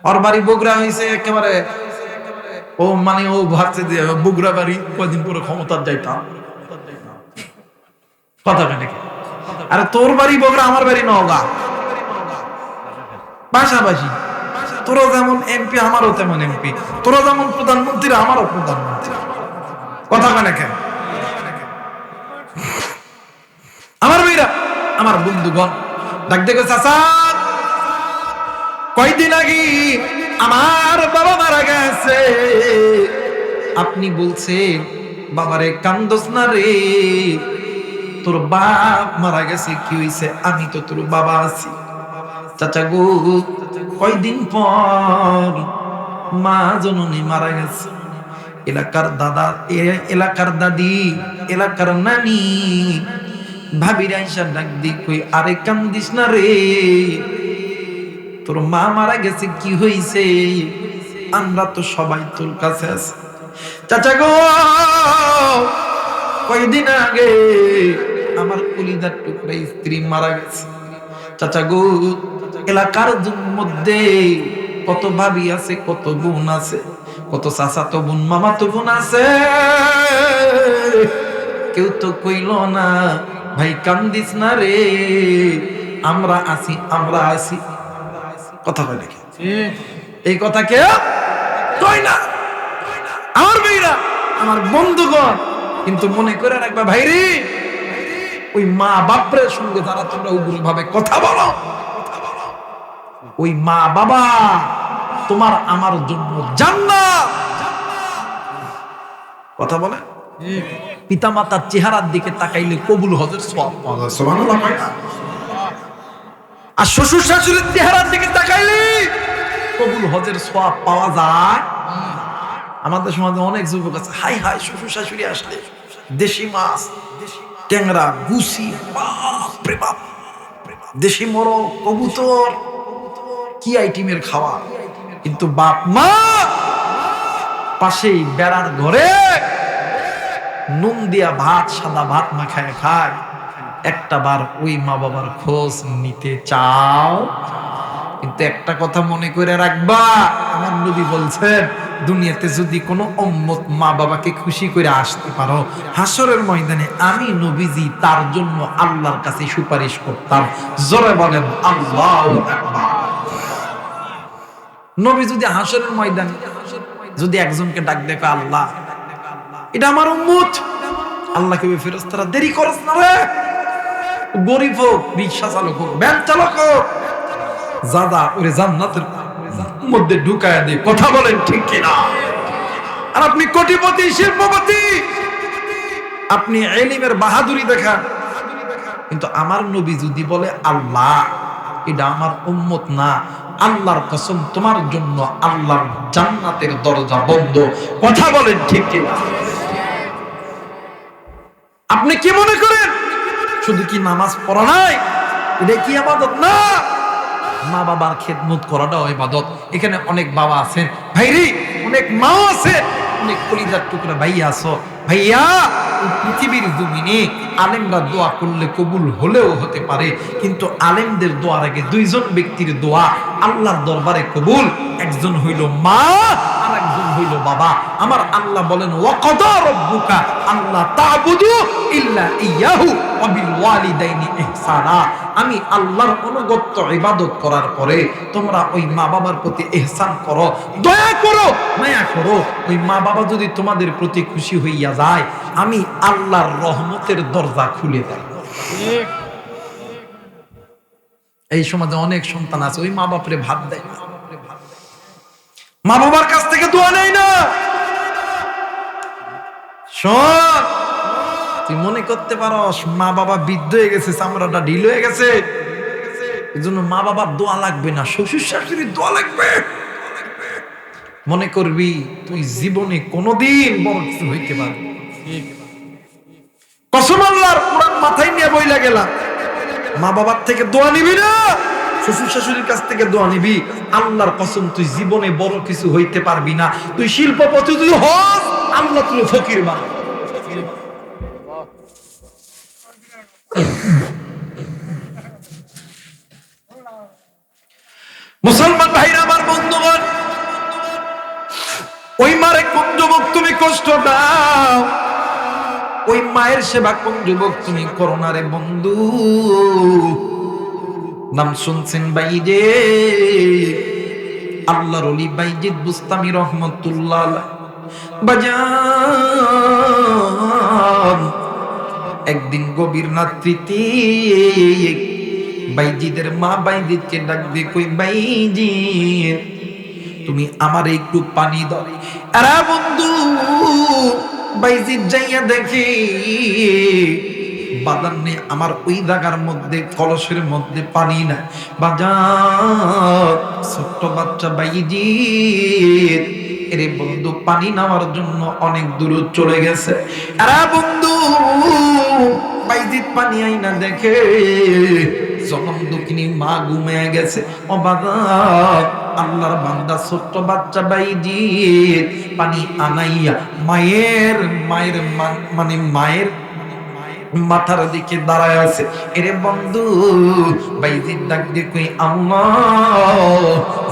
ওর বাড়ি বগুড়া হয়েছে একেবারে, ও মানে ও ভাবছে যে বগুড়া বাড়ি কয়দিন পরে ক্ষমতার যাইতাম, কথা নাকি? আরে তোর বাড়ি বগুড়া, আমার বাড়ি নওগাঁ, পাশাপাশি। তোরা যেমন এমপি আমারও তেমন এমপি, তোরা যেমন প্রধানমন্ত্রী আমারও প্রধানমন্ত্রী, কথা নাকি? আমার ভাইরা, আমার বন্ধুগণ, ডাক দেখো চাচা, কয়দিন আগে আমার বাবা মারা গেছে, আপনি বলছেন বাবারে কান্দস না রে, তোর বাপ মারা গেছে, কি হইছে? আমি তো তোর বাবা আছি। চাচা গো, কয়দিন পর মা জননী মারা গেছে, এলাকার দাদা, এলাকার দাদি, এলাকার নানি ভাবির আইসা ডাক দি কই, আরে কান্দিস না রে, তোর মা মারা গেছে, কি হইছে? আমরা তো সবাই তোর কাছে আছি। চাচা গো, কয়দিন আগে আমার কলিজার টুকরা স্ত্রী মারা গেছে। চাচা গো, এলাকার মধ্যে কত ভাবি আছে, কত বোন আছে, কত চাচাতো বোন, মামাতো বোন আছে, কেউ তো কইল না ভাই কান্দিস না রে, আমরা আছি, আমরা আছি। কথা কয় নাকি? এই কথা কেউ কয় না। আমার ভাইরা, আমার বন্ধুগণ, কিন্তু মনে করে রাখবা ভাইরে, ওই মা বাপের সঙ্গে যারা তোমরা উগ্র ভাবে কথা বলো, ওই মা বাবা তোমার আমার জন্য জান্নাত। কথা বলে, পিতা মাতার চেহারার দিকে তাকাইলে কবুল হজের সওয়াব পাওয়া যায়। সুবহানাল্লাহ। আর শ্বশুর শাশুড়ির চেহারার দিকে তাকাইলে কবুল হজের সওয়াব পাওয়া যায়। আমাদের সমাজে অনেক যুবক আছে, হাই হাই শ্বশুর শাশুড়ি আসলে দেশি মাছ, ট্যাংরা, গুছি, বাপরে বাপ, দেশি মোরগ, কবুতর, কি আইটেমের খাওয়া। কিন্তু বাপ মা পাশেই বেড়ার ঘরে নুন দিয়া ভাত, সাদা ভাত মাখায় খায়, একটা বার ওই মা বাবার খোঁজ নিতে চাও? কিন্তু একটা কথা মনে করে রাখবা, আমার নবী বলছেন, দুনিয়াতে যদি কোনো উম্মত মা বাবাকে খুশি করে আসতে পারো, হাসরের ময়দানে আমি নবীজি তার জন্য আল্লাহর কাছে সুপারিশ করতাম। জোরে বলেন আল্লাহু আকবার। নবী যদি হাসরের ময়দানে যদি একজনকে ডাক দেখো, আল্লাহ এটা আমার উম্মত, আল্লাহ কবে ফেরেশতারা দেরি করছ না রে, গরিব হোক, রিকশা চালক হোক, ভ্যান চালক হোক, যাদা ওরে জান্নাতের মধ্যে ঢুকায় দে। কথা বলেন ঠিক কিনা? আর আপনি কোটিপতি, শিল্পপতি, আপনি ইলমের বাহাদুরি দেখান, কিন্তু আমার নবী যদি বলে আল্লাহ এটা আমার উম্মত না, আল্লাহর কসম তোমার জন্য আল্লাহর জান্নাতের দরজা বন্ধ। কথা বলেন ঠিক কিনা? আপনি কি মনে করেন শুধু কি নামাজ পড়া নাই, এটা কি ইবাদত না? মা বাবার খেদমত করাটাও ইবাদত। এখানে অনেক বাবা আছেন ভাইরে, অনেক মা আছে, অনেক কলিজার টুকরা ভাইয়া আছো। ভাইয়া, পৃথিবীর জমিনে আলেমরা দোয়া করলে কবুল হলেও হতে পারে, কিন্তু আলেমদের দোয়ার আগে দুইজন ব্যক্তির দোয়া আল্লাহর দরবারে কবুল। একজন হইল মা, আর একজন হইল বাবা। আমার আল্লাহ বলেন, ওয়াকাদা রাব্বুকা আল্লা তা'বুদু ইল্লা ইয়াহু ওয়া বিল ওয়ালিদাইনি ইহসানা। আমি আল্লাহর অনুগত্য ইবাদত করার পরে তোমরা ওই মা বাবার প্রতি ইহসান করো, দয়া করো, মায়া করো। ওই মা বাবা যদি তোমাদের প্রতি খুশি হইয়া যায়, আমি আল্লাহর রহমতের দরজা খুলে দেব। এই সমাজে অনেক সন্তান আছে ওই মা বাপরে ভাত দেয় না, মা বাবার কাছ থেকে দোয়া নেয় না। শোন, তুই মনে করতে পারস মা বাবা বৃদ্ধ হয়ে গেছে, চামড়াটা ঢিল হয়ে গেছে, এজন্য মা বাবার দোয়া লাগবে না, শ্বশুর শাশুড়ির দোয়া লাগবে। মনে করবি তুই জীবনে কোনোদিন বড় কিছু হইতে পারবি। কসম আল্লাহর, কোরআন মাথায় নিয়ে বইলা গেলাম, মা বাবার থেকে দোয়া নিবি না, শ্বশুর শাশুড়ির কাছ থেকে দোয়া নিবি। আল্লাহর কসম, তুই জীবনে বড় কিছু হইতে পারবি না। তুই শিল্পপতি তুই হস, আল্লাহ তুই ফকির বানাবে। মুসলমান ভাইরা, আমার বন্ধুগণ, ওই মারে কোন যুবক তুমি কষ্ট দাও, ওই মায়ের সেবা কোন যুবক তুমি করো না রে বন্ধু। নাম শুনছেন বাইজে, আল্লাহর ওলি বাইজিদ বুস্তামি রহমতুল্লাহ আলাইহি। বাজান, একদিন গভীর রাত্রিতে বাইজিদের মা বাইজিদকে ডাক দিয়ে কই, বাইজিদ তুমি আমারে একটু পানি দাও। আরে বন্ধু, বাইজিদ যাইয়া দেখে বাজার নেই, আমার ওই জায়গার মধ্যে কলসের মধ্যে পানি না। বাজার ছোট্ট বাচ্চা বাইজিদ এরে বন্ধু পানি নেওয়ার জন্য অনেক দূর চলে গেছে। আরে বন্ধু, বাইজিদ পানি আইনা দেখে জনম দুঃখিনী মা ঘুমিয়ে গেছে। ও বাজার, আল্লাহর বান্দা ছোট্ট বাচ্চা বাইজিদ পানি আনাইয়া মায়ের মায়ের মানে মায়ের মাথার দিকে দাঁড়ায় আছে। এরে বন্ধু, বাইজিদ ডাক দিয়ে কই আল্লাহ,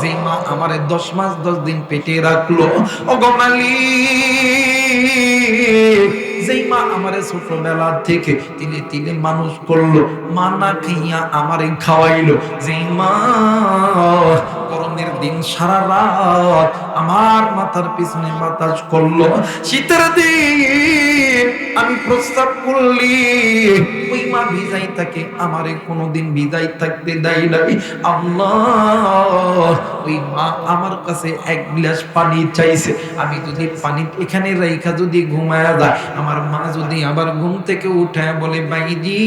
যে মা আমারে 10 মাস 10 দিন পেটে রাখলো, ও গো মালিক, যেই মা আমারে ছোটবেলা থেকে তিলে তিলে মানুষ করলো, মা না খাইয়া আমারে খাওয়াইলো, যেই মা গরমের দিন সারা রাত আমার মাথার পিছনে বাতাস করলো, শীতের দিন আমি প্রস্তাব করলি ওই মা ভিজাই থাকে, আমারে কোনোদিন ভিজাই থাকতে দেয় নাই। আল্লাহ, ওই মা আমার কাছে এক গ্লাস পানি চাইছে, আমি যদি পানি এখানে রাইখা যদি ঘুমায়া যায়, আমার মা যদি আবার ঘুম থেকে উঠে বলে বাইজি,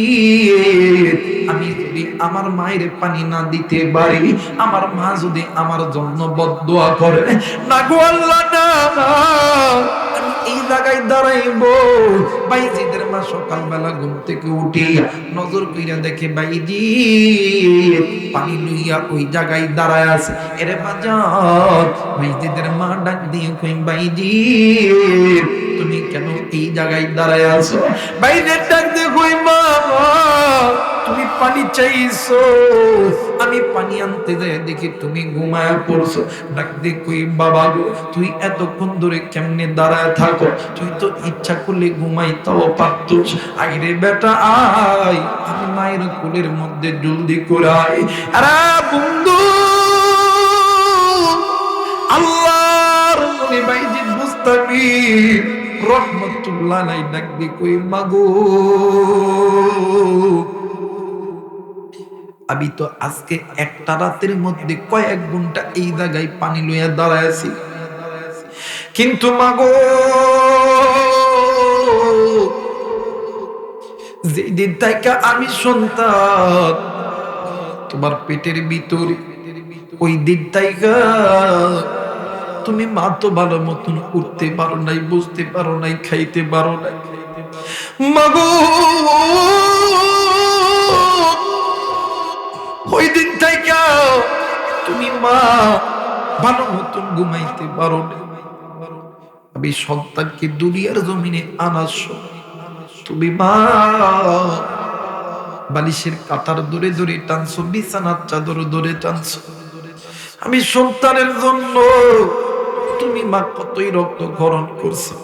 আমি যদি আমার মায়ের পানি না দিতে পারি, আমার মা যদি আমার জন্য বদদোয়া করে, না গো আল্লাহ না, আমি এই জায়গায় দাঁড়াইবো। বাইজিদের মা সকালবেলা ঘুম থেকে উঠিয়া নজর কইরা দেখে বাইজি পানি লইয়া ওই জায়গায় দাঁড়ায় আছে। এরে বাজার, বাইজিদের মা ডাক দিয়ে কই বাইজি তুমি কেন এই জায়গায় দাঁড়ায় আছো? বাইজির ডাক দিয়ে কই মা তুমি পানি চাইছো, আমি পানি আনতে যাই দেখি তুমি ঘুমায় পড়ছো। ডাক দিয়ে কই বাবা গো, তুই এতক্ষণ ধরে কেমনে দাঁড়ায় থাকো? তুই তো ইচ্ছা করলে ঘুমাইতেও পারতুস। আইরে বেটা আয়, আমি মায়ের কোলের মধ্যে জলদি করে আয়। আরে বন্ধু, আল্লাহর নবী বাইজিদ বুস্তামি রহমাতুল্লাহ আলাইহি ডাক দিয়ে কই মাগো, আমি তো আজকে একটা রাতের মধ্যে কয়েক ঘন্টা এই জায়গায় পানি লইয়া দাঁড়ায় আছি, কিন্তু মাগো যেদিন থেকে আমি সন্তান তোমার পেটের ভিতরে, ওই দিন থেকে তুমি মা তো ভালো মতন উঠতে পারো নাই, বুঝতে পারো নাই, খাইতে পারো নাই। মাগো ওই দিন থেকে তুমি মা ভালো মতন ঘুমাইতে পারো না। আমি সন্তানকে দুনিয়ার জমিনে আনার সময় তুমি মা বালিশের কাতার দূরে দূরে টানছো, বিছানার চাদর দূরে টানছো। আমি সন্তানের জন্য তুমি মা কতই রক্ত খরণ করছো।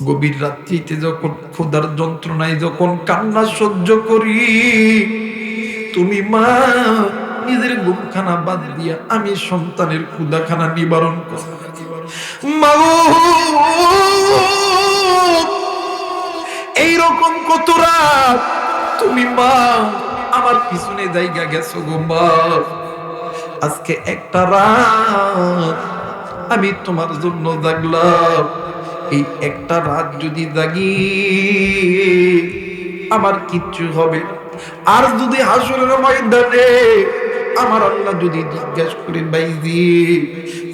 গভীর রাত্রিতে যখন ক্ষুধার যন্ত্রণায় যখন কান্না সহ্য করি, তুমি মা নিজের ঘুমখানা বাদ দিয়া আমি সন্তানের ক্ষুধাখানা নিবারণ করি। মা এইরকম কত রাত তুমি মা আমার পিছনে জায়গা গেছো গো মা। আজকে একটা রাত আমি তোমার জন্য জাগলাম। এই একটা রাত যদি জাগি আমার কিচ্ছু হবে না। আর যদি হাসরের ময়দানে আমার আল্লাহ যদি জিজ্ঞাসা করে বাইজি,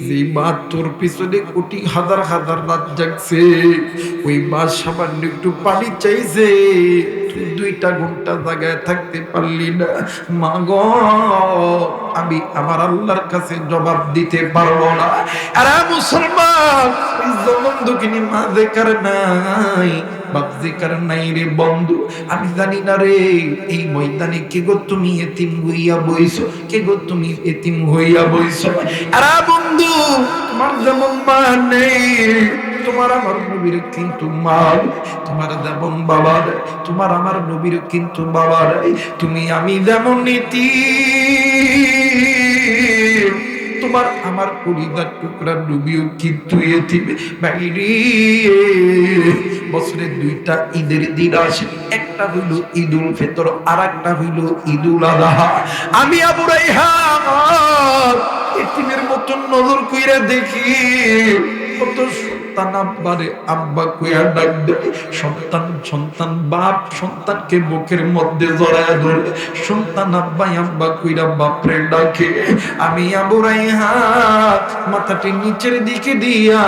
যে মা তোর পিছনে কোটি হাজার হাজার রাত জাগছে, ওই মা সামান্য একটু পানি চাইছে, তুই 2টা ঘন্টা জায়গায় থাকতে পারলি না, মা গো আমি আমার আল্লাহর কাছে জবাব দিতে পারবো না। আরে মুসলমান, ওই জনম দুঃখিনী মা দেখার নাই, বাপ দেখার নাই রে বন্ধু। আমি জানি না রে এই ময়দানে কে গো তুমি এতিম হইয়া বইছো, কে গো তুমি এতিম হইয়া বইছো। আরে বন্ধু, তোমার যেমন মা নেই, তোমার আমার নবীর কিন্তু মা, তোমার যেমন বাবা নেই, তোমার আমার নবীর কিন্তু বাবা নেই। তুমি আমি যেমন নীতি, তোমার আমার পরিবার টুকরা নবীও কিন্তু এতিম। বাইরে বছরে 2টা ঈদের দিন আসে, একটা হইল ঈদুল ফিতর, আর একটা হইল ঈদুল আযহা। আমি আবু রায়হান এতিমের মতন নজর কইরা দেখি কত সন্তান আব্বারে আব্বা কইয়া ডাক দেয়, সন্তান সন্তান বাপ সন্তানকে বুকের মধ্যে জড়ায় ধরে সন্তান আব্বাই আব্বা কইরা বাপরে ডাকে। আমি আবু রায়হান মাথাটি নিচের দিকে দিয়া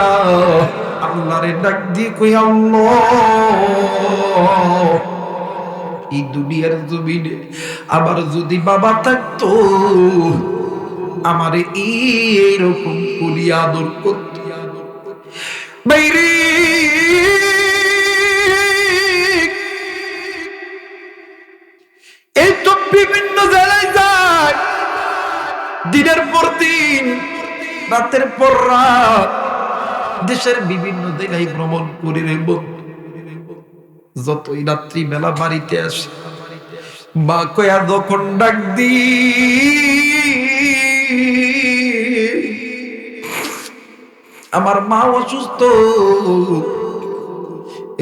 আল্লাহরে ডাক দিয়ে কই, আল্লাহ এই দুনিয়ার জমিনে আবার যদি বাবা থাকতো আমারে এইরকম করি আদর করত। বাইরে এই তো বিভিন্ন জেলায় যায়, দিনের পর দিন রাতের পর রাত দেশের বিভিন্ন জায়গায় ভ্রমণ করে রে বন্ধু। যতই রাত্রি বেলা বাড়িতে আসে বা কয়া যখন ডাক দি আমার মা অসুস্থ,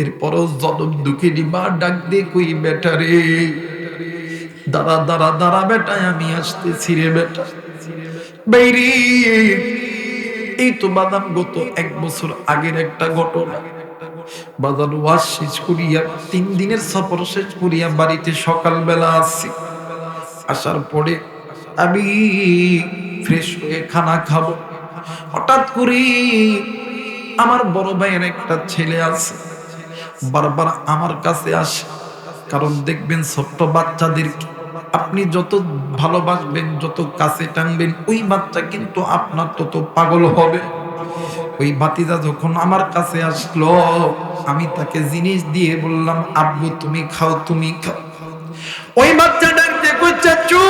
এরপরও জনম দুঃখিনী মা ডাক দিয়ে কই, বেটা রে দাঁড়া দাঁড়া দাঁড়া বেটা আমি আসতেছি রে বেটা। বাইরে এই তো বাদাম গত 1 বছর আগের একটা ঘটনা। বাজার ওয়াজ শেষ করিয়া 3 দিনের সফর শেষ করিয়া বাড়িতে সকালবেলা আসছি। আসার পরে আমি ফ্রেশ হয়ে খানা খাবো, হঠাৎ করে আমার বড় ভাইয়ের একটা ছেলে আছে, বারবার আমার কাছে আসে। কারণ দেখবেন ছোট্ট বাচ্চাদেরকে আপনি যত ভালোবাসবেন, যত কাছে টানবেন, ওই বাচ্চা কিন্তু আপনার তত পাগল হবে। ওই ভাতিজা যখন আমার কাছে আসলো, আমি তাকে জিনিস দিয়ে বললাম, আব্বু তুমি খাও তুমি খাও। ওই বাচ্চাটার দেখো, চাচু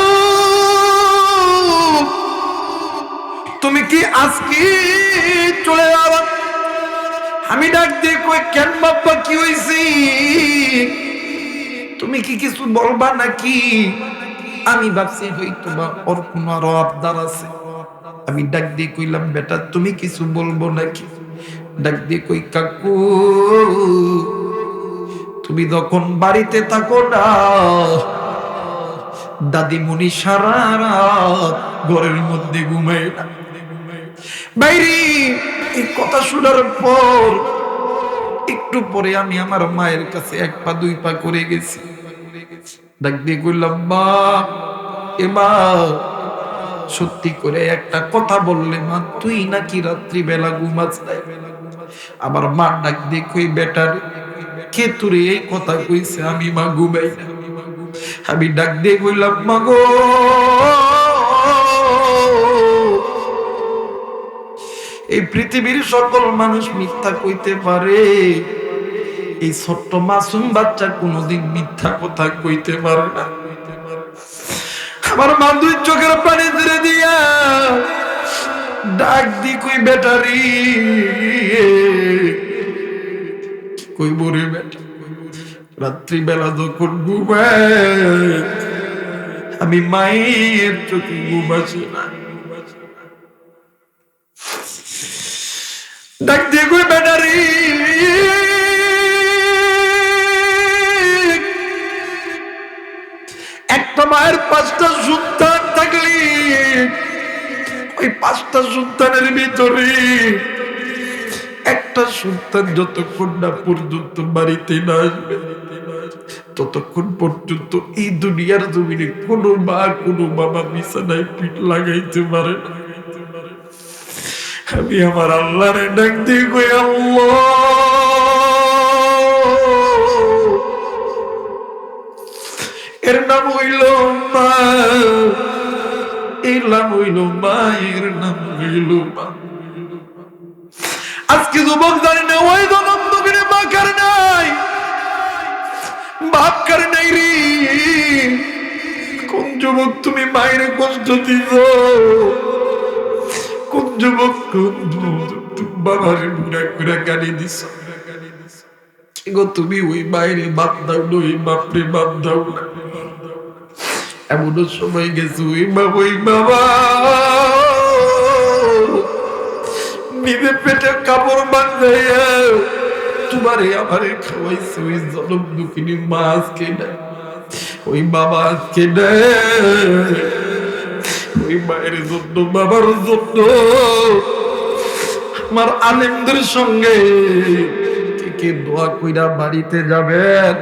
তুমি কি আজকে চলে যাবা? আমি ডাক দিয়ে কই, কেন বাপ্পা কি হইছে? তুমি কি কিছু বলবা নাকি? আমি ভাবছি হয়তো বা ওর কোনো আরো আবদার আছে। আমি ডাক দিয়ে কইলাম, বেটা তুমি কিছু বলবো নাকি? ডাক দিয়ে কই, কাকু তুমি যখন বাড়িতে থাকো না, দাদিমণি সারা রাত ঘরের মধ্যে ঘুমায় না। বাইরে এই কথা শোনার পর একটু পরে আমি আমার মায়ের কাছে 1 পা 2 পা করে গেছি। ডাক দিয়ে কইলাম, মা এমা সত্যি করে একটা কথা বললে মা, তুই নাকি রাত্রি বেলা ঘুমাস নাই? আমার মা ডাক দিয়ে কই, বেটার কে তোরে এই কথা কইছে আমি মা ঘুমাই না? আমি ডাক দিয়ে কইলাম, মা গো এই পৃথিবীর সকল মানুষ মিথ্যা কইতে পারে, এই ছোট্ট মাসুম বাচ্চা কোনোদিন মিথ্যা কথা কইতে পারে না। আমার মা 2 চোখের পানি ছেড়ে দিয়া ডাক দি কই, বেটারি কই বরে বেটা, রাত্রিবেলা যখন ঘুমায় আমি মায়ের চোখে ঘুম আসে না। ডাক দিয়ে কই, বেটারি একটা মায়ের 5টা সন্তান থাকলে ওই 5টা সন্তানের ভিতরে একটা সন্তান যতক্ষণ না পর্যন্ত বাড়িতে না আসবে, ততক্ষণ পর্যন্ত এই দুনিয়ার জমিনে কোনো মা কোনো বাবা বিছানায় পিঠ লাগাইতে পারে না। আমি আমার আল্লাহরে ডাক দিয়ে কই, আল্লাহ এর নাম হইল মা, এর নাম হইল মা, এর নাম হইল মা। আজকে যুবক জানি না ওই জনম দুঃখিনী মা কার নাই, বাপ কার নাই রে। কোন যুবক তুমি মায়ের কষ্ট দিছ? কোন যুবক বাবার বুড়া করে গালি দিছ? গো তুমি ওই মায়ের বাপ দাও না, ওই বাপরে বাপ দাও না। এমনও সময় গেছে ওই বাবা নিজের পেটে কাপড় বাঁধাইয়া তোমারে আমারে খাওয়াইছে। ওই জনম দুঃখিনী মা আজকে নাই, ওই বাবা আজকে নাই। ওই মায়ের জন্য বাবার জন্য আমার আলেমদের সঙ্গে কে দোয়া কইরা বাড়িতে যাবেন,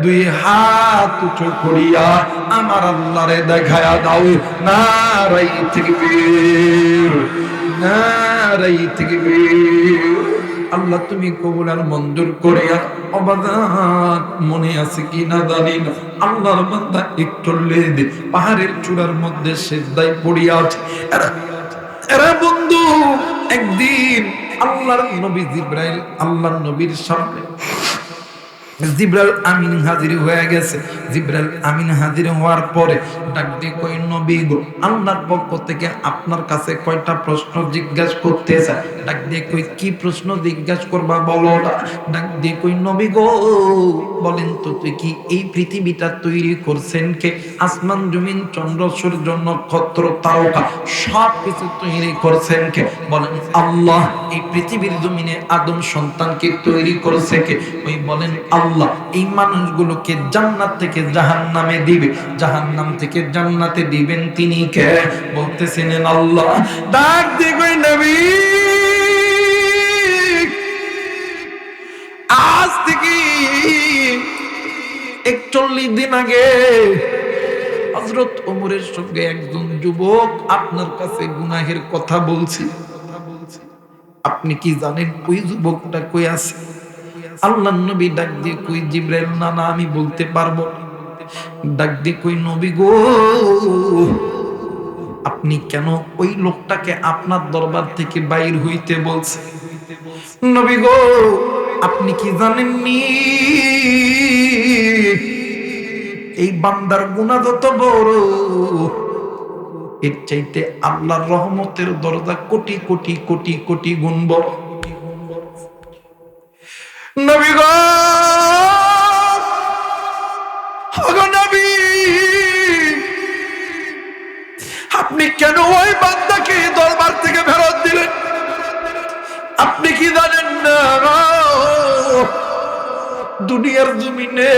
দুই হাত উঁচু করিয়া আমার আল্লাহরে দেখায়া দাও। নারাই তাকবীর, নারাই তাকবীর। আল্লাহ তুমি কবুল আর মঞ্জুর করিয়া। অবাদান মনে আছে কি না জানি না, আল্লাহর বান্দা একটু লেদ পাহাড়ের চূড়ার মধ্যে সিজদায় পড়িয়া আছে। এরা বন্ধু একদিন আল্লাহর নবী জিবরাইল আল্লাহর নবীর সামনে জিবরাইল আমিন হাজির হয়ে গেছে। জিবরাইল আমিন হাজির হওয়ার পরে ডাক দিয়ে কই, নবী গো, আল্লাহর পক্ষ থেকে আপনার কাছে কয়টা প্রশ্ন জিজ্ঞাসা করতে চাই। ডাক দিয়ে কই, কি প্রশ্ন জিজ্ঞাসা করবা বলো না। ডাক দিয়ে কই, নবী গো বলেন তো, তুই কি এই পৃথিবীটা তৈরি করছেন কে? আসমান জমিন চন্দ্র সূর্য নক্ষত্র তারকা সব কিছু তৈরি করছেন কে? বলেন আল্লাহ। এই পৃথিবীর জমিনে আদম সন্তানকে তৈরি করেছে কে? ওই বলেন আল্লাহ। এই মানুষগুলোকে জান্নাত থেকে জাহান্নামে দিবে, জাহান্নাম থেকে জান্নাতে দিবেন তিনি কে? বলতেছেন আল্লাহ। ডাক দিয়ে কই, নবী আজ থেকে 41 দিন আগে হযরত ওমরের সঙ্গে একজন যুবক আপনার কাছে গুনাহের কথা বলছি। আপনি কি জানেন ওই যুবকটা কই আছে? আল্লাহর নবী ডাক দিয়ে কই, জিবরাইল না না আমি বলতে পারবো। ডাক দিয়ে কই, নবী গো আপনি কেন ওই লোকটাকে আপনার দরবার থেকে বাইর হইতে বলছেন? নবী গো আপনি কি জানেননি এই বান্দার গুনাহ যত বড়, এর চাইতে আল্লাহর রহমতের দরজা কোটি কোটি কোটি কোটি গুণ বড়। নবী গো, ওগো নবী, আপনি কেন ওই বান্দাকে দরবার থেকে ফেরত দিলেন? আপনি কি জানেন না দুনিয়ার জমিনে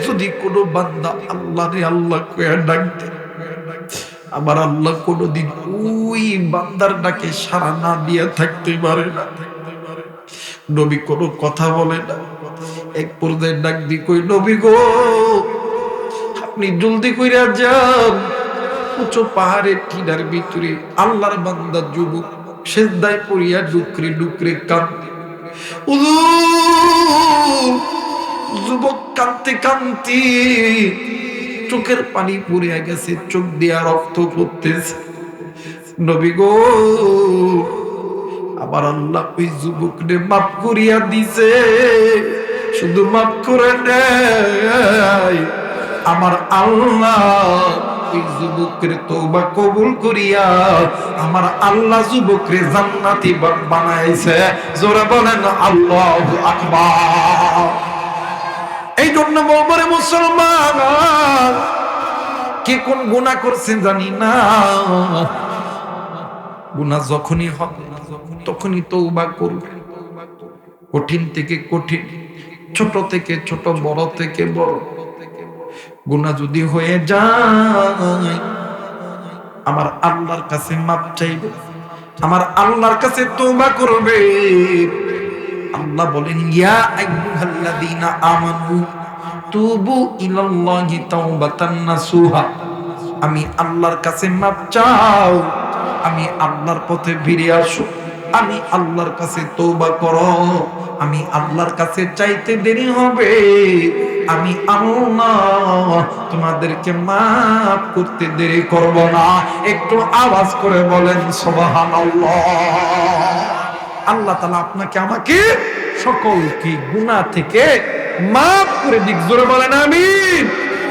যদি কোনো বান্দা আল্লাহরে আল্লাহ কইয়া ডাকতে, আমার আল্লাহ কোনদিন ওই বান্দার ডাকে সাড়া না দিয়ে থাকতে পারে না। নবী কোনো কথা বলে না। এক পর্যায়ে ডাক দি কই, নবী গো আপনি জলদি কইরা যান, উঁচু পাহাড়ের টিলার ভিতরে আল্লাহর বান্দা যুবক সিজদায় পড়িয়া ডুকরে ডুকরে কাঁদে। যুবক কাঁদতে কাঁদতে চোখের পানি পড়িয়া গেছে, চোখ দিয়া রক্ত পড়তেছে। নবী গো আবার আল্লাহ ওই যুবককে মাফ করিয়া দিছে। শুধু মাফ করে নাই, আমার আল্লাহ ওই যুবকের তওবা কবুল করিয়া আমার আল্লাহ যুবকরে জান্নাতি বানাইছে। জোরে বলেন আল্লাহু আকবার। এই জন্য বলবো মুসলমান, কে কোন গুনাহ করছে জানি না, গুনাহ যখনই হবে তখনই তওবা করবে। কঠিন থেকে কঠিন, ছোট থেকে ছোট, বড় থেকে বড় গুনাহ যদি হয়ে যায় আমার আল্লাহর কাছে মাপ চাইবে, আমার আল্লাহর কাছে তওবা করবে। আল্লাহ বলেন, ইয়া আইয়ুহাল্লাযীনা আমানু তুবু ইলাল্লাহি তাওবাতান নাসুহা। আমি আল্লাহর কাছে মাপ চাও, আমি আল্লাহর পথে ফিরে আসো, আমি আল্লাহর কাছে তওবা করো। আমি আল্লাহর কাছে চাইতে দেরি হবে, আমি আল্লাহ তোমাদেরকে মাফ করতে দেরি করব না। একটু আওয়াজ করে বলেন সুবহানাল্লাহ। আল্লাহ তাআলা আপনাকে আমাকে সকলকে গুনাহ থেকে মাফ করে দিক। জোরে বলেন আমিন।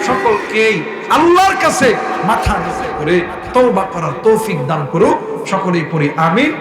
সকলকেই আল্লাহর কাছে মাথা নিচু করে তওবা করার তৌফিক দান করুক। সকলেই পড়ি আমিন।